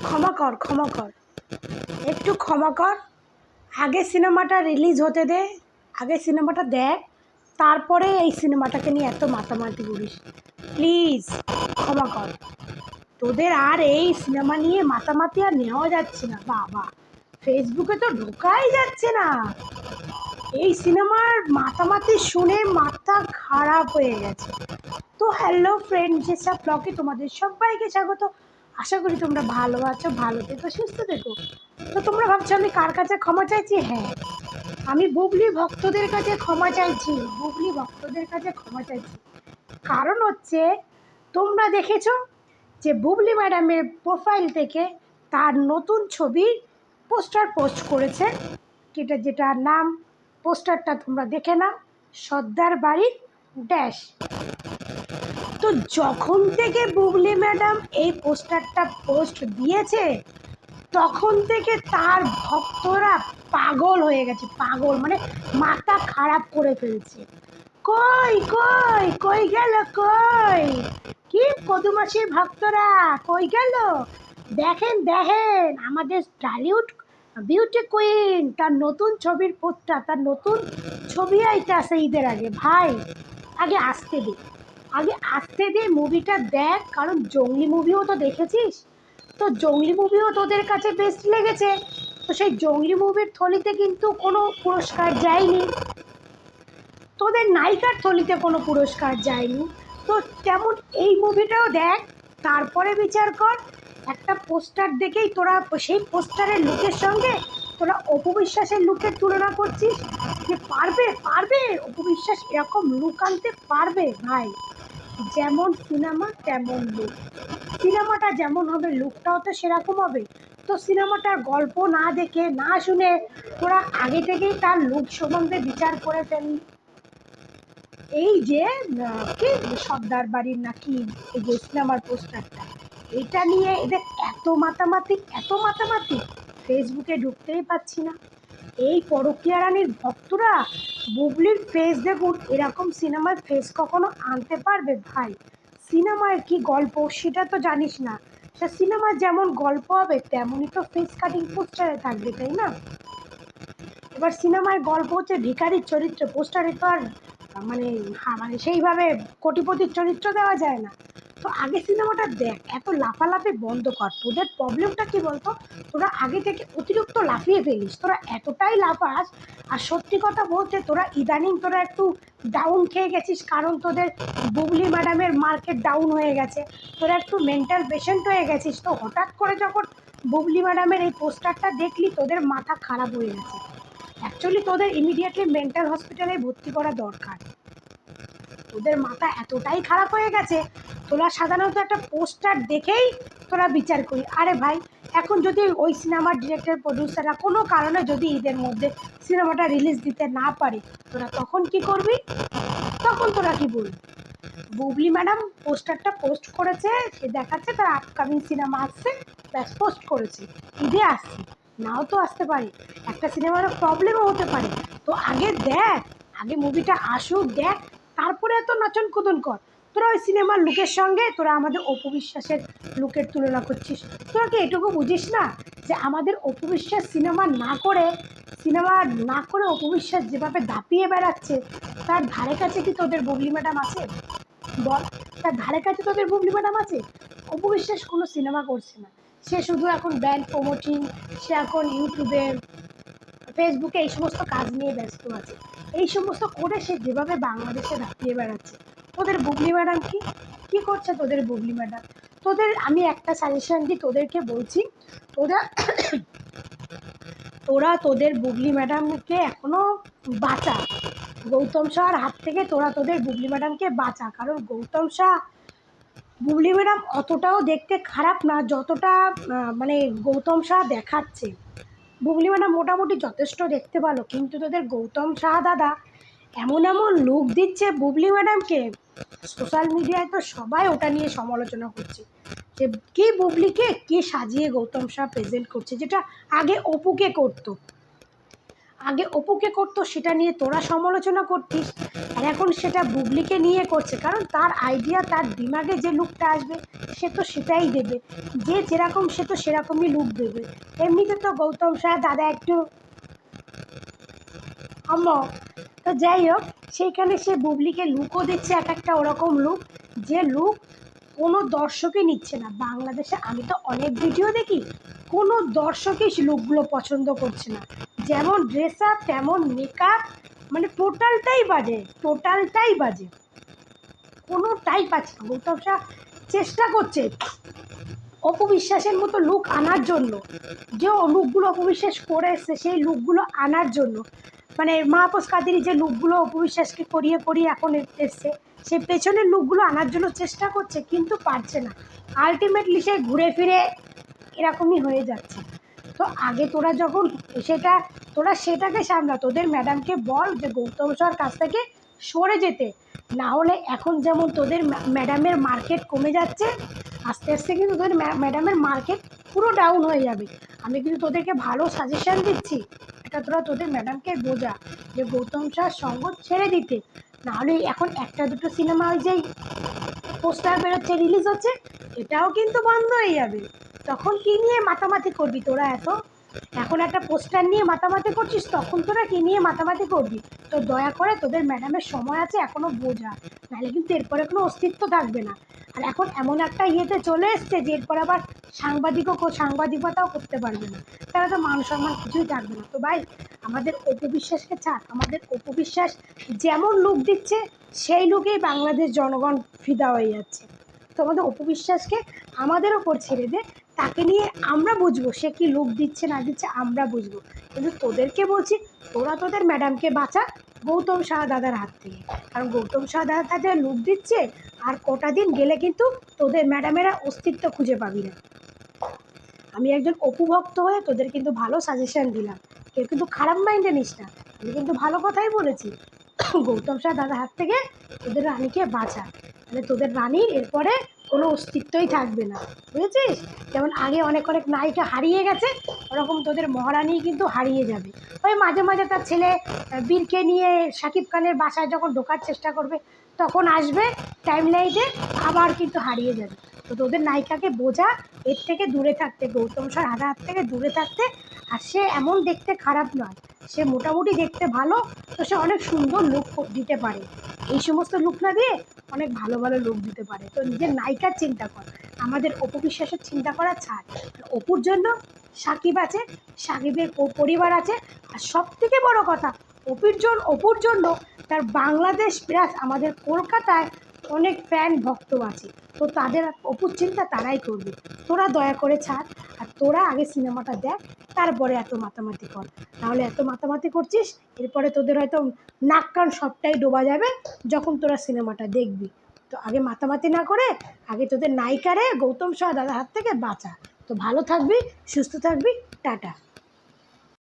ক্ষমা কর, ক্ষমা কর, একটু ক্ষমা কর। আগে সিনেমাটা রিলিজ হতে দে, আগে সিনেমাটা দেখ, তারপরে এই সিনেমাটাকে নিয়ে এত মাতামাতি করিস। প্লিজ ক্ষমা কর। তোদের আর এই সিনেমা নিয়ে মাতামাতি আর নেওয়া যাচ্ছে না বাবা। ফেসবুকে তো ঢোকাই যাচ্ছে না। এই সিনেমার মাতামাতি শুনে মাথা খারাপ হয়ে গেছে। তো হ্যালো ফ্রেন্ড, যেসব ব্লগে তোমাদের সবাইকে স্বাগত। আশা করি তোমরা ভালো আছো, ভালো থেকো, সুস্থ থেকো। তো তোমরা ভাবছো আমি কার কাছে ক্ষমা চাইছি? হ্যাঁ, আমি বুবলি ভক্তদের কাছে ক্ষমা চাইছি, বুবলি ভক্তদের কাছে ক্ষমা চাইছি। কারণ হচ্ছে, তোমরা দেখেছো যে বুবলি ম্যাডামের প্রোফাইল থেকে তার নতুন ছবি পোস্টার পোস্ট করেছে, যেটার নাম, পোস্টারটা তোমরা দেখে নাও, সর্দার বাড়ির ড্যাশ। তো যখন থেকে বুবলি ম্যাডাম এই পোস্টারটা পোস্ট দিয়েছে, তখন থেকে তার ভক্তরা পাগল হয়ে গেছে, পাগল মানে মাথা খারাপ করে ফেলছে। কই কই কই গেল, কই কি কদুমাসির ভক্তরা কই গেল? দেখেন দেখেন আমাদের টলিউড বিউটি কুইন, তার নতুন ছবির পোস্টার, তার নতুন ছবি আইতাছে ঈদের আগে। ভাই আগে আসতে দে, আগে আসতে দে, মুভিটা দেখ। কারণ জঙ্গলি মুভিও তো দেখেছিস, তো জঙ্গলি মুভিও তোদের কাছে বেস্ট লেগেছে। তো সেই জঙ্গলি মুভির থলিতে কিন্তু কোনো পুরস্কার যায়নি, তোদের নায়িকার থলিতে কোনো পুরস্কার যায়নি। তো তেমন এই মুভিটাও দেখ, তারপরে বিচার কর। একটা পোস্টার দেখেই তোরা সেই পোস্টারের লুকের সঙ্গে তোরা অপু বিশ্বাসের লুকের তুলনা করছিস। যে পারবে পারবে অপু বিশ্বাস এরকম লুক আনতে পারবে? ভাই, যেমন সিনেমা তেমন লুক, সিনেমাটা যেমন হবে লুকটাও তো সেরকম হবে। তো সিনেমাটার গল্প না দেখে না শুনে তোরা আগে থেকেই তার লুক সম্বন্ধে বিচার করে ফেললি। এই যে কি সর্দার বাড়ির নাকি এই যে সিনেমার পোস্টারটা, এটা নিয়ে এদের এত মাতামাতি, এত মাতামাতি, ফেসবুকে ঢুকতেই পাচ্ছি না। এই পরকীয়া রানীর ভক্তরা বুবলির ফেস দেখুন, এরকম সিনেমার ফেস কখনো আনতে পারবে? ভাই, সিনেমায় কি গল্প সেটা তো জানিস না। সে সিনেমার যেমন গল্প হবে তেমনই তো ফেস কাটিং পোস্টারে থাকবে, তাই না? এবার সিনেমায় গল্প হচ্ছে ভিখারির চরিত্র, পোস্টারে তো আর মানে মানে সেইভাবে কোটিপতির চরিত্র দেওয়া যায় না। তো আগে সিনেমাটা দেখ, এত লাফালাফি বন্ধ কর। তোদের প্রবলেমটা কি বলতো, তোরা আগে থেকে অতিরিক্ত লাফিয়ে ফেলিস, তোরা এতটাই লাফাস। আর সত্যি কথা বলতে তোরা ইদানিং তোরা একটু ডাউন খেয়ে গেছিস, কারণ তোদের বুবলি ম্যাডামের মার্কেট ডাউন হয়ে গেছে, তোরা একটু মেন্টাল পেশেন্ট হয়ে গেছিস। তো হঠাৎ করে যখন বুবলি ম্যাডামের এই পোস্টারটা দেখলি, তোদের মাথা খারাপ হয়ে গেছে। অ্যাকচুয়ালি তোদের ইমিডিয়েটলি মেন্টাল হসপিটালে ভর্তি করা দরকার। তোদের মাথা এতটাই খারাপ হয়ে গেছে, তোরা সাধারণত একটা পোস্টার দেখেই তোরা বিচার করি। আরে ভাই, এখন যদি ওই সিনেমার ডিরেক্টর প্রডিউসাররা কোনো কারণে যদি ঈদের মধ্যে সিনেমাটা রিলিজ দিতে না পারে, তোরা তখন কি করবি? তখন তোরা কি বলবি? বুবলি ম্যাডাম পোস্টারটা পোস্ট করেছে, সে দেখাচ্ছে তার আপকামিং সিনেমা আসছে, ব্যাস পোস্ট করেছে, ঈদে আসছে, নাও তো আসতে পারে, একটা সিনেমারও প্রবলেমও হতে পারে। তো আগে দেখ, আগে মুভিটা আসুক, দেখ, তারপরে এত নাচন কুদন কর। তোরা ওই সিনেমার লুকের সঙ্গে তোরা আমাদের অপু বিশ্বাসের লুকের তুলনা করছিস। তোরা কি এটুকু বুঝিস না যে আমাদের অপু বিশ্বাস সিনেমা না করে অপু বিশ্বাস যেভাবে দাপিয়ে বেড়াচ্ছে, তার ধারে কাছে কি তোদের বুবলি ম্যাডাম আছে? বল, তার ধারে কাছে তোদের বুবলি ম্যাডাম আছে? অপু বিশ্বাস কোনো সিনেমা করছে না, সে শুধু এখন ব্যান্ড প্রমোটিং, সে এখন ইউটিউবে, ফেসবুকে এই সমস্ত কাজ নিয়ে ব্যস্ত আছে। এই সমস্ত করে সে যেভাবে বাংলাদেশে দাপিয়ে বেড়াচ্ছে, তোদের বুবলি ম্যাডাম কি কি করছে? তোদের বুবলি ম্যাডাম, তোদের আমি একটা সাজেশন দিই, তোদেরকে বলছি, তোরা তোরা তোদের বুবলি ম্যাডামকে এখনো বাঁচা। গৌতম শাহর হাত থেকে তোরা তোদের বুবলি ম্যাডামকে বাঁচা। কারণ গৌতম শাহ, বুবলি ম্যাডাম অতটাও দেখতে খারাপ না যতটা মানে গৌতম শাহ দেখাচ্ছে। বুবলি ম্যাডাম মোটামুটি যথেষ্ট দেখতে ভালো, কিন্তু তোদের গৌতম শাহ দাদা এমন এমন লুক দিচ্ছে বুবলি ম্যাডামকে, সোশ্যাল মিডিয়ায় তো সবাই ওটা নিয়ে সমালোচনা করছে যে কি বুবলিকে কে সাজিয়ে গৌতম শাহ প্রেজেন্ট করছে, যেটা আগে অপুকে করতো। আগে অপুকে করতো সেটা নিয়ে তোরা সমালোচনা করতিস, আর এখন সেটা বুবলিকে নিয়ে করছে, কারণ তার আইডিয়া, তার দিমাগে যে লুকটা আসবে সে তো সেটাই দেবে, যে যেরকম সে তো সেরকমই লুক দেবে। এমনিতে তো গৌতম সাহা দাদা একটু অম, তো যাই হোক, সেইখানে সে বুবলিকে লুকও দিচ্ছে এক একটা ওরকম লুক, যে লুক কোনো দর্শকই নিচ্ছে না বাংলাদেশে। আমি তো অনেক ভিডিও দেখি, কোনো দর্শকই সে লুকগুলো পছন্দ করছে না, যেমন ড্রেস আপ তেমন মেকআপ, মানে টোটালটাই বাজে, কোনোটাই পাচ্ছে না। গৌতম শাহ চেষ্টা করছে অপু বিশ্বাসের মতো লুক আনার জন্য, যে লুকগুলো অপু বিশ্বাস করে এসছে সেই লুকগুলো আনার জন্য, মানে মাহফুজ কাদেরী যে লুকগুলো অপু বিশ্বাসকে করিয়ে করিয়ে এখন এসছে, সে পেছনের লুকগুলো আনার জন্য চেষ্টা করছে, কিন্তু পারছে না। আলটিমেটলি সে ঘুরে ফিরে এরকমই হয়ে যাচ্ছে। তো আগে তোরা সেটাকে সামলা, তোদের ম্যাডামকে বল যে গৌতম সাহার কাছ থেকে সরে যেতে, না হলে এখন যেমন তোদের ম্যাডামের মার্কেট কমে যাচ্ছে, আস্তে আস্তে কিন্তু তোদের ম্যাডামের মার্কেট পুরো ডাউন হয়ে যাবে। আমি কিন্তু তোদেরকে ভালো সাজেশন দিচ্ছি, এটা তোরা তোদের ম্যাডামকে বোঝা যে গৌতম সাহার সঙ্গ ছেড়ে দিতে, নাহলে এখন একটা দুটো সিনেমা ওই যেই পোস্টার বেরোচ্ছে, রিলিজ হচ্ছে, এটাও কিন্তু বন্ধ হয়ে যাবে। তখন কি নিয়ে মাতামাতি করবি তোরা এত? এখন একটা পোস্টার নিয়ে মাতামাতি করছিস, তখন তোরা কি নিয়ে মাতামাতি করবি? তো দয়া করে তোদের ম্যাডামের সময় আছে এখনো বোঝা, নাহলে কিন্তু এরপরে কোনো অস্তিত্ব থাকবে না। আর এখন এমন একটা ইয়েতে চলে এসছে যে এরপর আবার সাংবাদিকতাও করতে পারবে না, তারা তো মান সম্মান কিছুই থাকবে না। তো ভাই, আমাদের অপু বিশ্বাসকে ছাড়, আমাদের অপু বিশ্বাস যেমন লুক দিচ্ছে সেই লুকেই বাংলাদেশ জনগণ ফিদা হয়ে যাচ্ছে। তো আমাদের অপু বিশ্বাসকে আমাদের ওপর ছেড়ে দে, তাকে নিয়ে আমরা বুঝবো সে কি লুক দিচ্ছে না দিচ্ছে, আমরা বুঝবো। কিন্তু তোদেরকে বলছি, তোরা তোদের ম্যাডামকে বাঁচা গৌতম সাহা দাদার হাত থেকে, কারণ গৌতম সাহা দাদা তাদের লুক দিচ্ছে, আর কটা দিন গেলে কিন্তু তোদের ম্যাডামেরা অস্তিত্ব খুঁজে পাবি না। আমি একজন অপু ভক্ত হয়ে তোদের কিন্তু ভালো সাজেশন দিলাম, কেউ কিন্তু খারাপ মাইন্ডে নিস না, আমি কিন্তু ভালো কথাই বলেছি। গৌতম সাহা দাদার হাত থেকে তোদের রানীকে বাঁচা, মানে তোদের রানীর এরপরে কোনো অস্তিত্বই থাকবে না, বুঝেছিস? যেমন আগে অনেক অনেক নায়িকা হারিয়ে গেছে, ওরকম তোদের মহারানী কিন্তু হারিয়ে যাবে। ওই মাঝে মাঝে তার ছেলে বীরকে নিয়ে শাকিব খানের বাসায় যখন ঢোকার চেষ্টা করবে, তখন আসবে টাইম লাইনে, আবার কিন্তু হারিয়ে যাবে। তো তোদের নায়িকাকে বোঝা এর থেকে দূরে থাকতে, গৌতম সাহার হাত থেকে দূরে থাকতে। আর সে এমন দেখতে খারাপ নয়, সে মোটামুটি দেখতে ভালো, তো সে অনেক সুন্দর লুক দিতে পারে, এই সমস্ত লুক না দিয়ে অনেক ভালো ভালো লুক দিতে পারে। তো নিজের নায়িকার চিন্তা কর, আমাদের অপু বিশ্বাসের চিন্তা করা ছাড়। অপুর জন্য সাকিব আছে, সাকিবের পরিবার আছে, আর সব থেকে বড় কথা, অপুর জন্য তার বাংলাদেশ প্লাস আমাদের কলকাতায় অনেক ফ্যান ভক্ত আছে। তো তাদের অপুর চিন্তা তারাই করবে, তোরা দয়া করে ছাড়। আর তোরা আগে সিনেমাটা দেখ, তারপরে এত মাতামাতি কর, তাহলে এত মাতামাতি করছিস, এরপরে তোদের হয়তো নাক কান সবটাই ডোবা যাবে যখন তোরা সিনেমাটা দেখবি। তো আগে মাতামাতি না করে আগে তোদের নায়িকারে গৌতম সাহা দাদার হাত থেকে বাঁচা। তো ভালো থাকবি, সুস্থ থাকবি, টাটা।